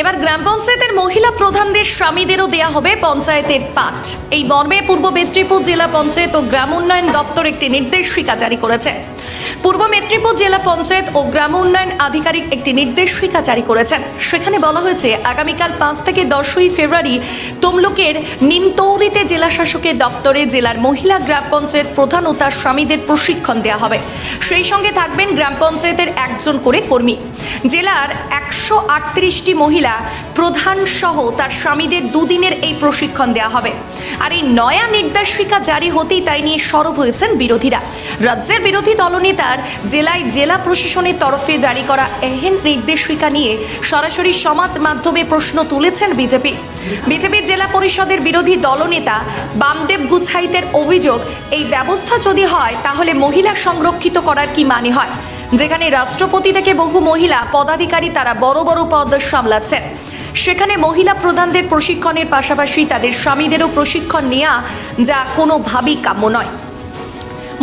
এবার গ্রাম পঞ্চায়েতের মহিলা প্রধানদের স্বামীদেরও দেয়া হবে পঞ্চায়েতের পাঠ। এই মর্মে পূর্ব মেদিনীপুর জেলা পঞ্চায়েত ও গ্রাম উন্নয়ন দপ্তর একটি নির্দেশিকা জারি করেছে। পূর্ব মেদিনীপুর জেলা পঞ্চায়েত ও গ্রাম উন্নয়ন আধিকারিক একটি নির্দেশিকা জারি করেছেন। সেখানে বলা হয়েছে আগামীকাল 5 থেকে 10ই ফেব্রুয়ারি তমলুকের নিমতৌরিতে জেলা শাসকের দপ্তরে জেলার মহিলা গ্রাম পঞ্চায়েত প্রধান ও তার স্বামীদের প্রশিক্ষণ দেওয়া হবে। সেই সঙ্গে থাকবেন গ্রাম পঞ্চায়েতের একজন করে কর্মী। জেলার 138টি মহিলা প্রধান সহ তার স্বামীদের দুদিনের এই প্রশিক্ষণ দেওয়া হবে। আর এই নয়া নির্দেশিকা জারি হতেই তাই নিয়ে সরব হয়েছেন বিরোধীরা। রাজ্যের বিরোধী দলনেতার জেলায় জেলা প্রশাসনের তরফে জারি করা এহেন নির্দেশিকা নিয়ে সরাসরি সমাজ মাধ্যমে প্রশ্ন তুলেছেন বিজেপির জেলা পরিষদের বিরোধী দলনেতা বামদেব গুছাইতের অভিযোগ, এই ব্যবস্থা যদি হয় তাহলে মহিলা সংরক্ষিত করার কি মানে হয়, যেখানে রাষ্ট্রপতি থেকে বহু মহিলা পদাধিকারী তারা বড় বড় পদ সামলাচ্ছেন। সেখানে মহিলা প্রধানদের প্রশিক্ষণের পাশাপাশি তাদের স্বামীদেরও প্রশিক্ষণ নেওয়া যা কোনোভাবেই কাম্য নয়।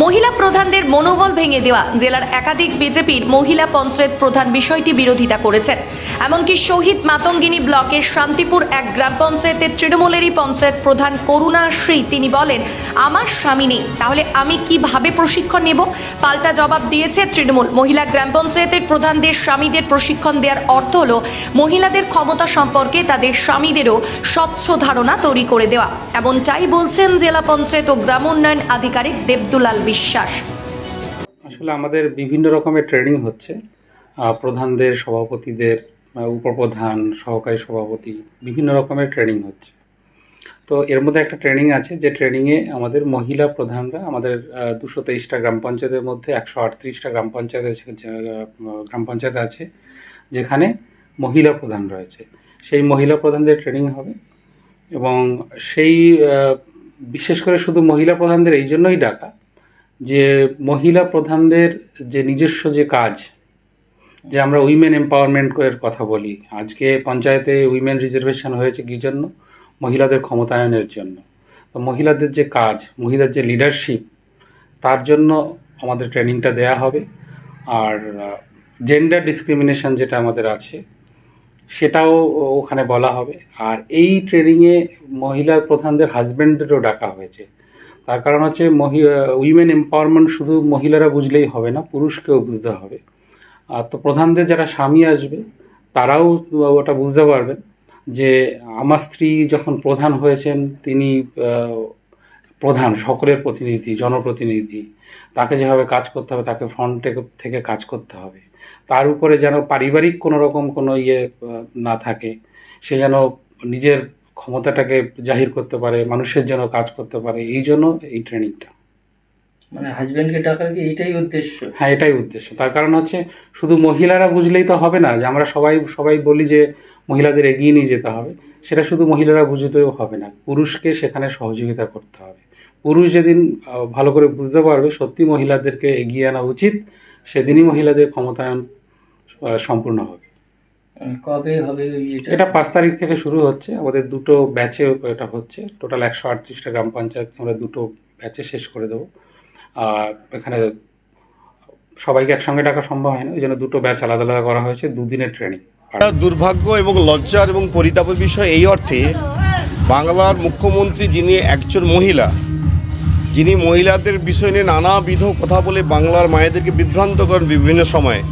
মহিলা প্রধানদের মনোবল ভেঙে দেওয়া জেলার একাধিক বিজেপির মহিলা পঞ্চায়েত প্রধান বিষয়টি বিরোধিতা করেছেন। এমনকি শহীদ মাতঙ্গিনী ব্লকের শান্তিপুর এক গ্রাম পঞ্চায়েতের তৃণমূলেরই পঞ্চায়েত প্রধান করুণাশ্রী তিনি বলেন, আমার স্বামী নেই, তাহলে আমি কিভাবে প্রশিক্ষণ নেব? পাল্টা জবাব দিয়েছে তৃণমূল। মহিলা গ্রাম পঞ্চায়েতের প্রধানদের স্বামীদের প্রশিক্ষণ দেওয়ার অর্থ হলো মহিলাদের ক্ষমতা সম্পর্কে তাদের স্বামীদেরও স্বচ্ছ ধারণা তৈরি করে দেওয়া। এমনটাই বলছেন জেলা পঞ্চায়েত ও গ্রাম উন্নয়ন আধিকারিক দেবদুলাল বিশ্বাস। আসলে আমাদের বিভিন্ন রকমের ট্রেনিং হচ্ছে, প্রধানদের, সভাপতিদের, উপপ্রধান, সহকারী সভাপতি, বিভিন্ন রকমের ট্রেনিং হচ্ছে। তো এর মধ্যে একটা ট্রেনিং আছে যে ট্রেনিংয়ে আমাদের মহিলা প্রধানরা, আমাদের 223টা গ্রাম পঞ্চায়েতের মধ্যে 138টা গ্রাম পঞ্চায়েত আছে যেখানে মহিলা প্রধান রয়েছে। সেই মহিলা প্রধানদের ট্রেনিং হবে এবং সেই বিশেষ করে শুধু মহিলা প্রধানদের এই জন্যই ডাকা যে মহিলা প্রধানদের যে নিজস্ব যে কাজ, যে আমরা উইমেন এম্পাওয়ারমেন্টের কথা বলি, আজকে পঞ্চায়েতে উইমেন রিজার্ভেশন হয়েছে কী জন্য? মহিলাদের ক্ষমতায়নের জন্য। তো মহিলাদের যে কাজ, মহিলাদের যে লিডারশিপ, তার জন্য আমাদের ট্রেনিংটা দেয়া হবে। আর জেন্ডার ডিসক্রিমিনেশন যেটা আমাদের আছে সেটাও ওখানে বলা হবে। আর এই ট্রেনিংয়ে মহিলা প্রধানদের হাজব্যান্ডদেরও ডাকা হয়েছে। তার কারণ হচ্ছে উইমেন এম্পাওয়ারমেন্ট শুধু মহিলারা বুঝলেই হবে না, পুরুষকেও বুঝতে হবে। আর তো প্রধানদের যারা স্বামী আসবে তারাও ওটা বুঝতে পারবেন যে আমার স্ত্রী যখন প্রধান হয়েছেন, তিনি প্রধান, সকলের প্রতিনিধি, জনপ্রতিনিধি, তাকে যেভাবে কাজ করতে হবে, তাকে ফ্রন্টে থেকে কাজ করতে হবে। তার উপরে যেন পারিবারিক কোনো রকম কোনো না থাকে, সে যেন নিজের ক্ষমতাটাকে জাহির করতে পারে, মানুষের জন্য কাজ করতে পারে। এই জন্য এই ট্রেনিংটা। মানে হাজব্যান্ডকে ডাকার কি এইটাই উদ্দেশ্য? হ্যাঁ, এটাই উদ্দেশ্য। তার কারণ হচ্ছে শুধু মহিলারা বুঝলেই তো হবে না, যে আমরা সবাই বলি যে মহিলাদের এগিয়ে নিয়ে যেতে হবে, সেটা শুধু মহিলারা বুঝতেও হবে না, পুরুষকে সেখানে সহযোগিতা করতে হবে। পুরুষ যেদিন ভালো করে বুঝতে পারবে সত্যি মহিলাদেরকে এগিয়ে আনা উচিত, সেদিনই মহিলাদের ক্ষমতায়ন সম্পূর্ণ হবে। কবে হবে এটা 5 তারিখ থেকে শুরু হচ্ছে। আমাদের দুটো ব্যাচে এটা হচ্ছে। টোটাল 138টা গ্রাম পঞ্চায়েত আমরা দুটো ব্যাচে শেষ করে দেবো। এখানে সবাইকে একসঙ্গে ডাকা সম্ভব হয় না, ওই জন্য দুটো ব্যাচ আলাদা আলাদা করা হয়েছে, দুদিনের ট্রেনিং। দুর্ভাগ্য এবং লজ্জার এবং পরিতাপের বিষয় এই অর্থে, বাংলার মুখ্যমন্ত্রী যিনি একজন মহিলা, যিনি মহিলাদের বিষয় নিয়ে নানাবিধ কথা বলে বাংলার মায়েদেরকে বিভ্রান্ত করেন বিভিন্ন সময়ে,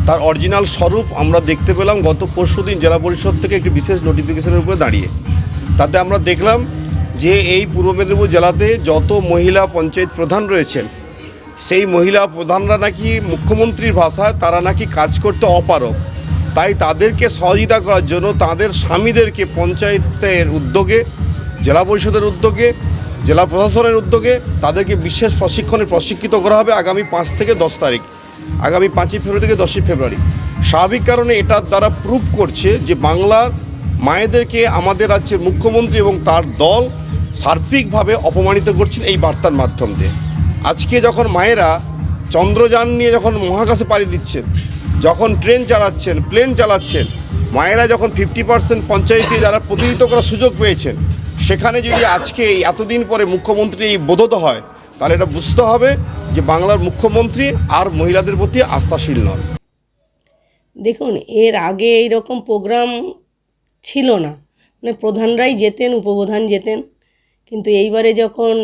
তার অরিজিনাল স্বরূপ আমরা দেখতে পেলাম গত পরশুদিন জেলা পরিষদ থেকে একটি বিশেষ নোটিফিকেশনের উপরে দাঁড়িয়ে। তাতে আমরা দেখলাম যে এই পূর্ব মেদিনীপুর জেলাতে যত মহিলা পঞ্চায়েত প্রধান রয়েছেন, সেই মহিলা প্রধানরা নাকি মুখ্যমন্ত্রীর ভাষায় তারা নাকি কাজ করতে অপারগ। তাই তাদেরকে সহযোগিতা করার জন্য তাদের স্বামীদেরকে পঞ্চায়েতের উদ্যোগে, জেলা পরিষদের উদ্যোগে, জেলা প্রশাসনের উদ্যোগে তাদেরকে বিশেষ প্রশিক্ষিত করা হবে আগামী 5 থেকে 10 তারিখ, আগামী 5ই ফেব্রুয়ারি থেকে 10ই ফেব্রুয়ারি। স্বাভাবিক কারণে এটার দ্বারা প্রুভ করছে যে বাংলার মায়েদেরকে আমাদের রাজ্যের মুখ্যমন্ত্রী এবং তার দল সার্বিকভাবে অপমানিত করছেন এই বার্তার মাধ্যম দিয়ে। আজকে যখন মায়েরা চন্দ্রযান নিয়ে যখন মহাকাশে পাড়ি দিচ্ছেন, যখন ট্রেন চালাচ্ছেন, প্লেন চালাচ্ছেন, মায়েরা যখন 50% পঞ্চায়েতে যারা প্রতিনিধিত্ব করার সুযোগ পেয়েছেন, সেখানে যদি আজকে এতদিন পরে মুখ্যমন্ত্রী এই বোধত হয়, তাহলে এটা বুঝতে হবে যে বাংলার মুখ্যমন্ত্রী আর মহিলাদের প্রতি আস্থাশীল নন। দেখুন, এর আগে এইরকম প্রোগ্রাম ছিল না, মানে প্রধানরাই যেতেন, উপপ্রধান যেতেন। কিন্তু এইবারে যখন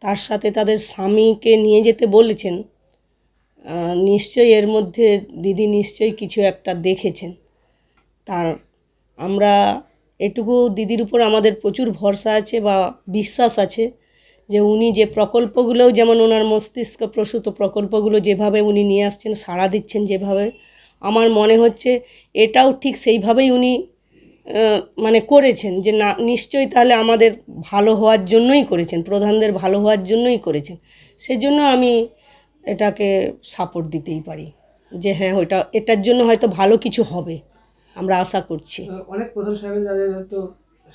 তার সাথে তাদের স্বামীকে নিয়ে যেতে বলেছেন, নিশ্চয়ই এর মধ্যে দিদি নিশ্চয়ই কিছু একটা দেখেছেন। তার আমরা এটুকু দিদির উপর আমাদের প্রচুর ভরসা আছে বা বিশ্বাস আছে যে উনি যে প্রকল্পগুলোও, যেমন ওনার মস্তিষ্ক প্রসূত প্রকল্পগুলো যেভাবে উনি নিয়ে আসছেন, সাড়া দিচ্ছেন যেভাবে, আমার মনে হচ্ছে এটাও ঠিক সেইভাবেই উনি মানে করেছেন, যে না নিশ্চয়ই তাহলে আমাদের ভালো হওয়ার জন্যই করেছেন, প্রধানদের ভালো হওয়ার জন্যই করেছেন। সেজন্য আমি এটাকে সাপোর্ট দিতেই পারি যে হ্যাঁ, এটার জন্য হয়তো ভালো কিছু হবে, আমরা আশা করছি। অনেক প্রধান সাহেব যাদের হয়তো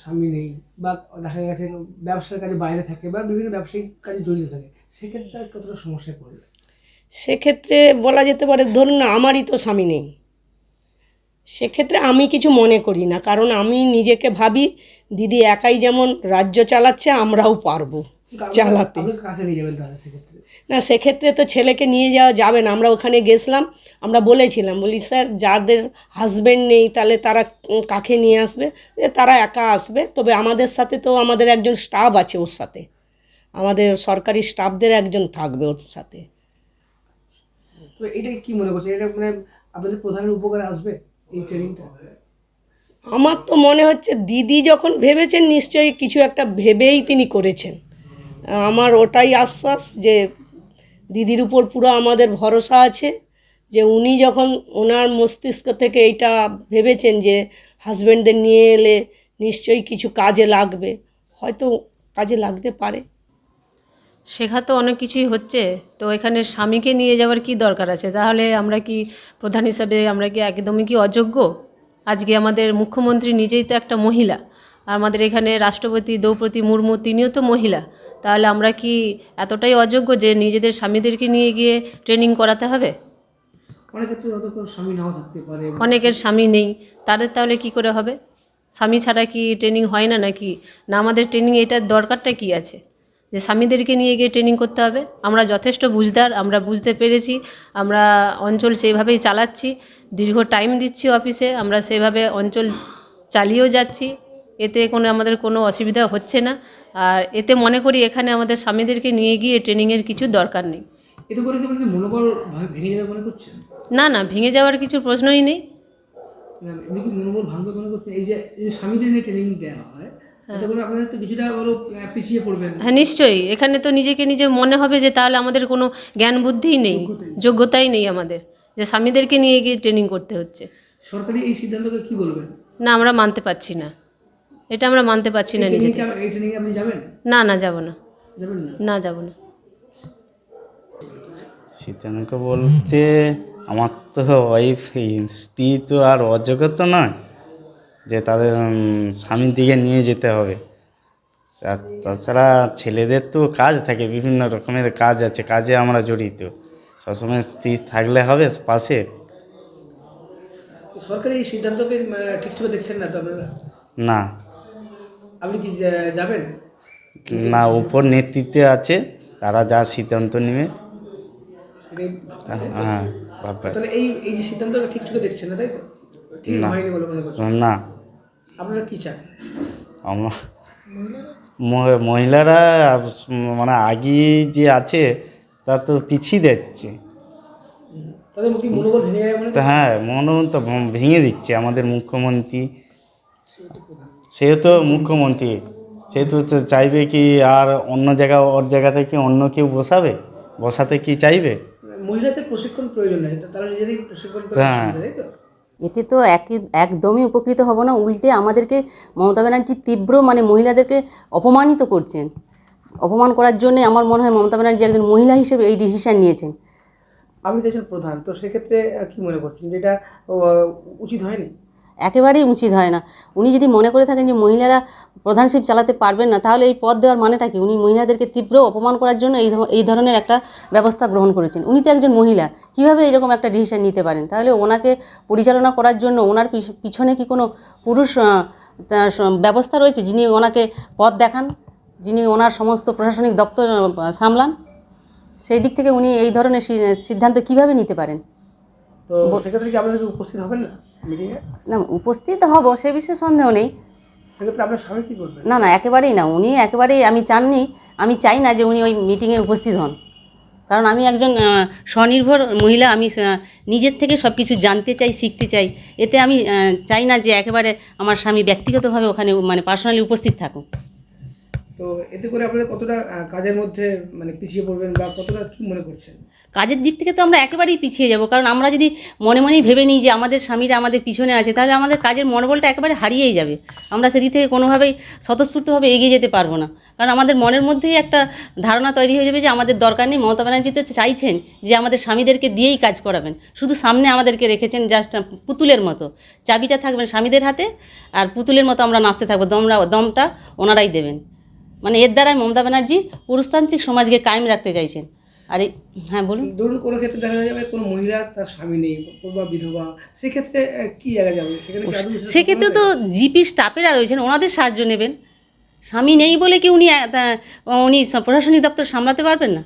স্বামী নেই বা দেখা গেছে ব্যবসার কাজে বাইরে থাকে বা বিভিন্ন ব্যবসায়িক কাজে জড়িত থাকে, সেক্ষেত্রে আর কতটা সমস্যায় পড়বে? সেক্ষেত্রে বলা যেতে পারে, ধরুন না আমারই তো স্বামী নেই, সেক্ষেত্রে আমি কিছু মনে করি না, কারণ আমি নিজেকে ভাবি দিদি একাই যেমন রাজ্য চালাচ্ছে, আমরাও পারবো চালাতে। আপনি কাকে নিয়ে যাবেন তাহলে সেক্ষেত্রে? না, সেক্ষেত্রে তো ছেলেকে নিয়ে যাওয়া যাবে না। আমরা ওখানে গেছিলাম, আমরা বলেছিলাম, বলি স্যার যাদের হাজব্যান্ড নেই তাহলে তারা কাকে নিয়ে আসবে? তারা একা আসবে, তবে আমাদের সাথে তো আমাদের একজন স্টাফ আছে, ওর সাথে আমাদের সরকারি স্টাফদের একজন থাকবে ওর সাথে। তো এটা কি মনে করছেন, এটা মানে আপনাদের প্রধানের উপকারে আসবে এই ট্রেনিংটা? আমার তো মনে হচ্ছে দিদি যখন ভেবেছেন নিশ্চয়ই কিছু একটা ভেবেই তিনি করেছেন। আমার ওটাই আশ্বাস যে দিদির উপর পুরো আমাদের ভরসা আছে, যে উনি যখন ওনার মস্তিষ্ক থেকে এইটা ভেবেছেন যে হাজব্যান্ডদের নিয়ে এলে নিশ্চয়ই কিছু কাজে লাগবে, হয়তো কাজে লাগতে পারে। শেখা তো অনেক কিছুই হচ্ছে, তো এখানে স্বামীকে নিয়ে যাওয়ার কি দরকার আছে? তাহলে আমরা কি প্রধান হিসাবে আমরা কি একদমই কি অযোগ্য? আজকে আমাদের মুখ্যমন্ত্রী নিজেই তো একটা মহিলা, আর আমাদের এখানে রাষ্ট্রপতি দ্রৌপদী মুর্মু তিনিও তো মহিলা। তাহলে আমরা কি এতটাই অযোগ্য যে নিজেদের স্বামীদেরকে নিয়ে গিয়ে ট্রেনিং করাতে হবে? অনেক ক্ষেত্রে হয়তো কোনো স্বামী নাও থাকতে পারে। অনেকের স্বামী নেই, তাদের তাহলে কি করে হবে? স্বামী ছাড়া কি ট্রেনিং হয় না নাকি? না আমাদের ট্রেনিং এটার দরকারটা কি আছে যে স্বামীদেরকে নিয়ে গিয়ে ট্রেনিং করতে হবে? আমরা যথেষ্ট বুঝদার, আমরা বুঝতে পেরেছি, আমরা অঞ্চল সেইভাবেই চালাচ্ছি, দীর্ঘ টাইম দিচ্ছি অফিসে, আমরা সেভাবে অঞ্চল চালিয়েও যাচ্ছি, এতে আমাদের কোনো অসুবিধা হচ্ছে না। আর এতে মনে করি এখানে আমাদের স্বামীদেরকে নিয়ে গিয়ে ট্রেনিংয়ের কিছু দরকার নেই। এতে করে কি আপনাদের মনোবল ভেঙে যাবে মনে করছেন? না না, ভেঙে যাওয়ার কিছু প্রশ্নই নেই। এমনি কি মনোবল ভাঙবে মনে করছেন? এই যে স্বামীদের নিয়ে ট্রেনিং দেওয়া হয়, এতে করে আপনাদের তো কিছুটা বড় পিছিয়ে পড়বেন। হ্যাঁ নিশ্চয়ই, এখানে তো নিজেকে নিজে মনে হবে যে তাহলে আমাদের কোনো জ্ঞান বুদ্ধিই নেই, যোগ্যতাই নেই আমাদের, যে স্বামীদেরকে নিয়ে গিয়ে ট্রেনিং করতে হচ্ছে। সরকারি এই সিদ্ধান্তকে কি বলবেন? না, আমরা মানতে পারছি না, এটা আমরা মানতে পারছি না নিজেদের। এই ট্রেনিংয়ে আপনি যাবেন? না না, যাব না, যাবেন না? না যাব না। সীতানাকে বলতে আমার তো ওয়াইফ, স্ত্রী তো আর অযোগ্য তো নয় যে তাদের স্বামীর দিকে নিয়ে যেতে হবে। আর তাছাড়া ছেলেদের তো কাজ থাকে, বিভিন্ন রকমের কাজ আছে, কাজে আমরা জড়িত, সবসময় স্ত্রী থাকলে হবে পাশে। সরকারি এই সিদ্ধান্তকে ঠিকঠাক দেখছেন না তো আপনারা? না আপনি কি যাবেন? না, উপর নেতৃত্বে আছে, তারা যা সিদ্ধান্ত নেবে। হ্যাঁ ভাববে। তাহলে এই যে সিদ্ধান্তকে ঠিকঠাক দেখছেন না, তাই তো? ঠিক না। হয়নি বলে মনে করছেন? না, আপনারা কি চান? আমার মহিলারা মানে আগে যে আছে তা তো পিছিয়ে দিচ্ছে। তাদের কি মনোবল ভেঙে যাবে মনে তো করছেন? হ্যাঁ, মনোবল তো ভেঙে দিচ্ছে আমাদের মুখ্যমন্ত্রী, সে তো মুখ্যমন্ত্রী, সে তো চাইবে কি আর অন্য জায়গা, ওর জায়গা থেকে অন্য কেউ বসাতে কি চাইবে? মহিলাদের প্রশিক্ষণ প্রয়োজন নেই, তারা নিজেরাই প্রশিক্ষণ করে হ্যাঁ। আসবে, তাই তো? এতে তো একদমই উপকৃত হব না, উল্টে আমাদেরকে মমতা ব্যানার্জি তীব্র মানে মহিলাদেরকে অপমানিত করছেন। অপমান করার জন্য আমার মনে হয় মমতা ব্যানার্জি একজন মহিলা হিসেবে এই ডিসিশন নিয়েছেন। আপনি তো একজন প্রধান, তো সেক্ষেত্রে কি মনে করছেন যে এটা উচিত হয়নি? একেবারেই উচিত হয় না। উনি যদি মনে করে থাকেন যে মহিলারা প্রধানশিপ চালাতে পারবেন না, তাহলে এই পদ দেওয়ার মানেটা কি? উনি মহিলাদেরকে তীব্র অপমান করার জন্য এই ধরনের একটা ব্যবস্থা গ্রহণ করেছেন। উনি তো একজন মহিলা, কীভাবে এরকম একটা ডিসিশন নিতে পারেন? তাহলে ওনাকে পরিচালনা করার জন্য ওনার পিছনে কি কোনো পুরুষ ব্যবস্থা রয়েছে যিনি ওনাকে পদ দেখান, যিনি ওনার সমস্ত প্রশাসনিক দপ্তর সামলান? সেই দিক থেকে উনি এই ধরনের সিদ্ধান্ত কীভাবে নিতে পারেন? তো সেক্ষেত্রে কি আপনারা উপস্থিত হবেন না? মিটিংয়ে? না উপস্থিত হব সে বিষয়ে সন্দেহ নেই। সেক্ষেত্রে আপনার স্বামী কী করবেন? না না একেবারেই না, উনি একেবারেই আমি চাই না যে উনি ওই মিটিংয়ে উপস্থিত হন। কারণ আমি একজন স্বনির্ভর মহিলা, আমি নিজের থেকে সব কিছু জানতে চাই, শিখতে চাই। এতে আমি চাই না যে একেবারে আমার স্বামী ব্যক্তিগতভাবে ওখানে মানে পার্সোনালি উপস্থিত থাকুক। তো এতে করে আপনারা কতটা কাজের মধ্যে মানে পিছিয়ে পড়বেন বা কতটা কী মনে করছেন? কাজের দিক থেকে তো আমরা একেবারেই পিছিয়ে যাব, কারণ আমরা যদি মনে মনেই ভেবে নিই যে আমাদের স্বামীরা আমাদের পিছনে আছে, তাহলে আমাদের কাজের মনোবলটা একেবারে হারিয়েই যাবে। আমরা সেদিক থেকে কোনোভাবেই স্বতঃস্ফূর্তভাবে এগিয়ে যেতে পারবো না, কারণ আমাদের মনের মধ্যেই একটা ধারণা তৈরি হয়ে যাবে যে আমাদের দরকার নেই। মমতা ব্যানার্জি তো চাইছেন যে আমাদের স্বামীদেরকে দিয়েই কাজ করাবেন, শুধু সামনে আমাদেরকে রেখেছেন জাস্ট পুতুলের মতো। চাবিটা থাকবেন স্বামীদের হাতে, আর পুতুলের মতো আমরা নাচতে থাকবো, দমটা ওনারাই দেবেন। মানে এর দ্বারাই মমতা ব্যানার্জি পুরুষতান্ত্রিক সমাজকে কায়েম রাখতে চাইছেন। আর হ্যাঁ বলুন। ধরুন কোনো ক্ষেত্রে দেখা যাবে কোনো মহিলা তার স্বামী নেই বা বিধবা, সেক্ষেত্রে কী জায়গা যাবে সেখানে কি আদৌ সেটা সেক্ষেত্রে তো জিপি স্টাফেরা রয়েছেন, ওনাদের সাহায্য নেবেন। স্বামী নেই বলে কি উনি প্রশাসনিক দপ্তর সামলাতে পারবেন না?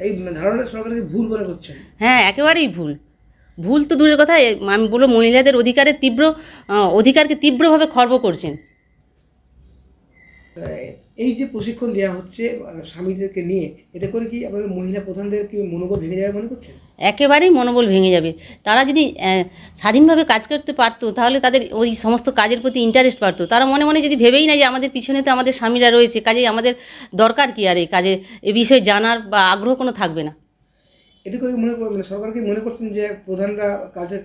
এই ধারণাটা সরকারকে ভুল মনে করছেন? হ্যাঁ একেবারেই ভুল। ভুল তো দূরের কথা, আমি বলবো মহিলাদের অধিকারকে তীব্রভাবে খর্ব করছেন। এই যে প্রশিক্ষণ দেওয়া হচ্ছে স্বামীদেরকে নিয়ে, এতে করে কি আপনাদের মহিলা প্রধানদের কি মনোবল ভেঙে যাবে মনে করছেন? একেবারেই মনোবল ভেঙে যাবে। তারা যদি স্বাধীনভাবে কাজ করতে পারতো, তাহলে তাদের ওই সমস্ত কাজের প্রতি ইন্টারেস্ট বাড়তো। তারা মনে মনে যদি ভেবেই না যে আমাদের পিছনে তো আমাদের স্বামীরা রয়েছে, কাজেই আমাদের দরকার কি আর এই কাজে এ বিষয়ে জানার বা আগ্রহ কোনো থাকবে না। এতে করে মানে সরকার কি মনে করছেন যে প্রধানরা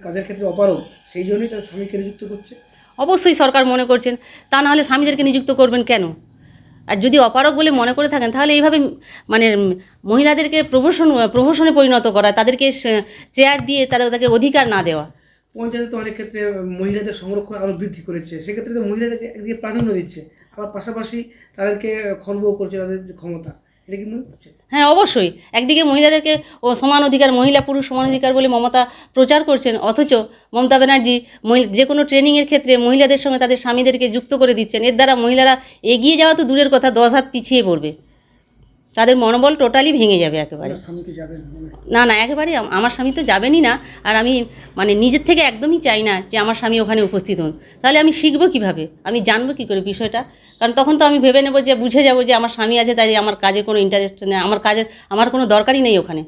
কাজের ক্ষেত্রে অপারগ, সেই জন্যই তার স্বামীকে নিযুক্ত করছে? অবশ্যই সরকার মনে করছেন, তা নাহলে স্বামীদেরকে নিযুক্ত করবেন কেন? আর যদি অপারগ বলে মনে করে থাকেন, তাহলে এইভাবে মানে মহিলাদেরকে প্রহসনে পরিণত করা, তাদেরকে চেয়ার দিয়ে তাদেরকে অধিকার না দেওয়া। পঞ্চায়েত তো অনেক ক্ষেত্রে মহিলাদের সংরক্ষণ আরও বৃদ্ধি করেছে, সেক্ষেত্রে তো মহিলাদেরকে একদিকে প্রাধান্য দিচ্ছে, আবার পাশাপাশি তাদেরকে খর্বও করছে তাদের যে ক্ষমতা, এটা কি মনে করছে? হ্যাঁ অবশ্যই, একদিকে মহিলাদেরকে সমান অধিকার, মহিলা পুরুষ সমান অধিকার বলে মমতা প্রচার করছেন, অথচ মমতা ব্যানার্জি যে কোনো ট্রেনিংয়ের ক্ষেত্রে মহিলাদের সঙ্গে তাদের স্বামীদেরকে যুক্ত করে দিচ্ছেন। এর দ্বারা মহিলারা এগিয়ে যাওয়া তো দূরের কথা, 10 হাত পিছিয়ে পড়বে। তাদের মনোবল টোটালি ভেঙে যাবে একেবারে। স্বামীকে যাবেন না না একেবারেই আমার স্বামী তো যাবেনই না। আর আমি মানে নিজের থেকে একদমই চাই না যে আমার স্বামী ওখানে উপস্থিত হন। তাহলে আমি শিখবো কীভাবে, আমি জানবো কী করে বিষয়টা? কারণ তখন তো আমি ভেবে নেবো যে বুঝে যাবো যে আমার স্বামী আছে, তাই আমার কাজে কোনো ইন্টারেস্ট নেই, আমার কোনো দরকারই নেই ওখানে।